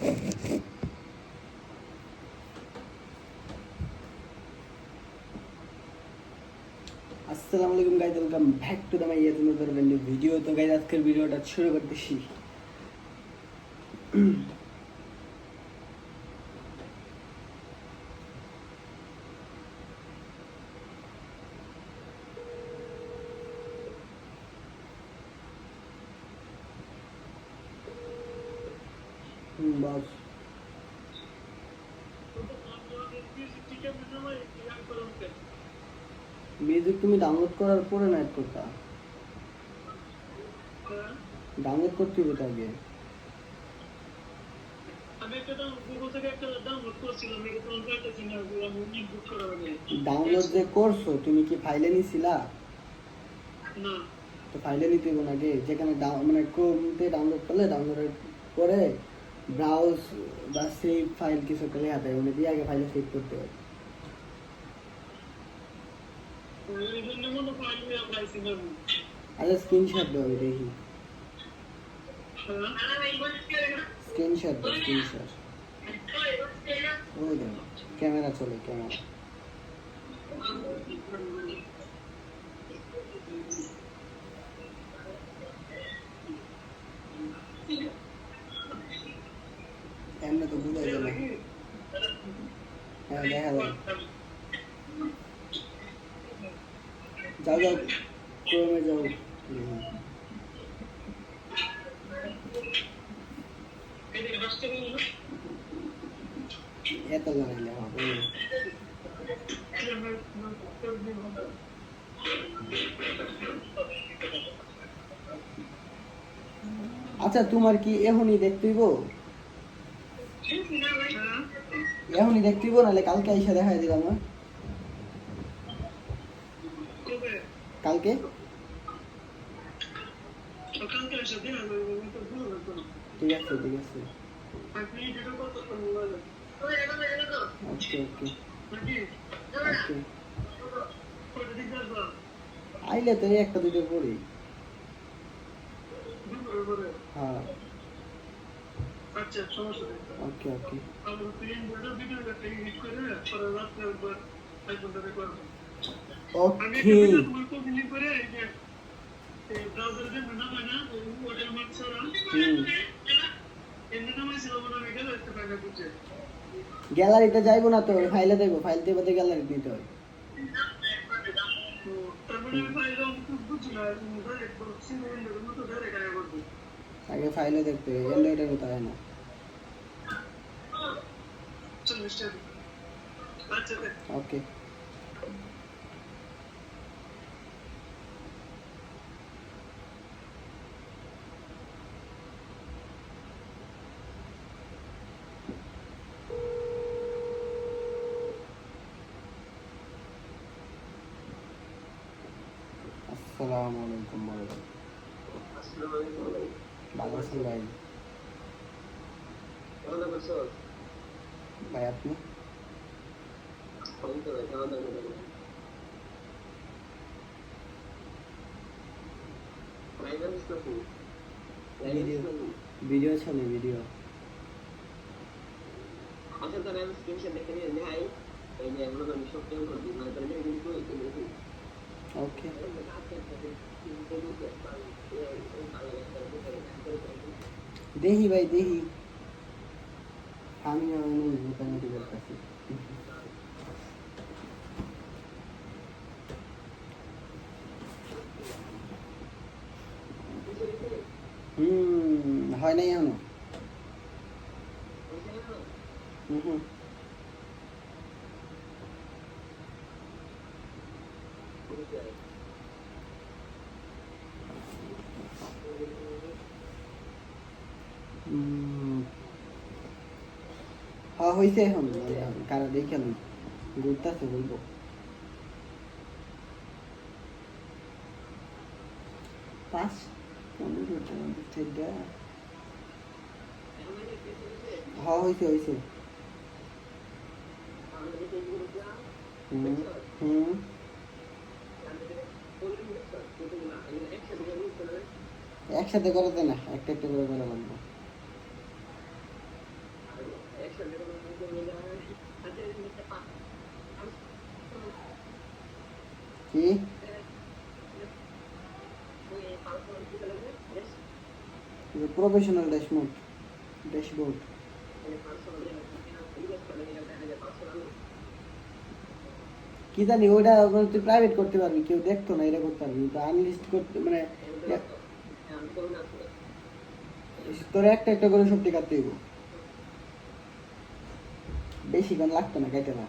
আসসালামু আলাইকুম guys, welcome back to the my নতুন ভিডিও। তো গাইস আজকের ভিডিওটা শুরু করতেছি। বস মিউজিক তুমি ডাউনলোড করার পরে না অ্যাড করতা? ডাউনলোড করতে হবে তো আগে। ডাউনলোড যে করছো তুমি কি ফাইলে নিছিলা? না, তো ফাইলে নিতে হবে না আগে, যেখানে মানে ক্রোমতে ডাউনলোড করলে ডাউনলোডের পরে ব্রাউজ বা সেভ ফাইল কিছু একটা লেখা থাকে, ওখানে দিয়ে আগে ফাইলে সেভ করতে হবে। আচ্ছা স্ক্রিনশট দাও দেখি। স্ক্রিনশট দাও, স্ক্রিনশট। ওই দেখো ক্যামেরা চলে, ক্যামেরা। এমনি তো বুঝা যায় না। হ্যাঁ দেখা যায়। যাও যাও ক্রোমে যাও। এত লাগাইলে হবে? আচ্ছা তোমার কি এখনই দেখতেইব? এখনই দেখতেইব, নাহলে কালকে আইসা দেখাই দিলাম না? কালকে ঠিক আছে, ঠিক আছে। ওকে ওকে ওকে। আইলে তো একটা দুটো পড়ি। হ্যাঁ ওকে ওকে। ওকে গ্যালারিতে যাইবো না তো, ফাইলে দেখবো, ফাইল থেকে গ্যালারি নিতে হয়। আগে ফাইলে দেখতে হবে, অ্যান্ড্রয়েডের মতো হয় না। ওকে আসসালামু আলাইকুম। ভালো আছেন ভাই? ভাই আপনি? ভিডিও চলে, ভিডিও। ওকে দেখি ভাই, দেখি। আমি মোটামুটি করতেছি। হয় নাই এখনো। হুম হ্যাঁ হয়েছে এখন। কারা দেখে ঘুরতেছে বলবো। পাঁচ 15টা হ্যাঁ হয়েছে হয়েছে। একসাথে করাতে না, একটা একটা করে করা লাগবে। কি প্রফেশনাল ড্যাশবোর্ড কি জানি ওটা মানে তুই প্রাইভেট করতে পারবি, কেউ দেখতো না, এটা করতে পারবি তো আনলিস্ট করতে মানে তোর একটা একটা করে সত্যি কাটতে হইব, বেশিক্ষণ লাগতো না কেটে না।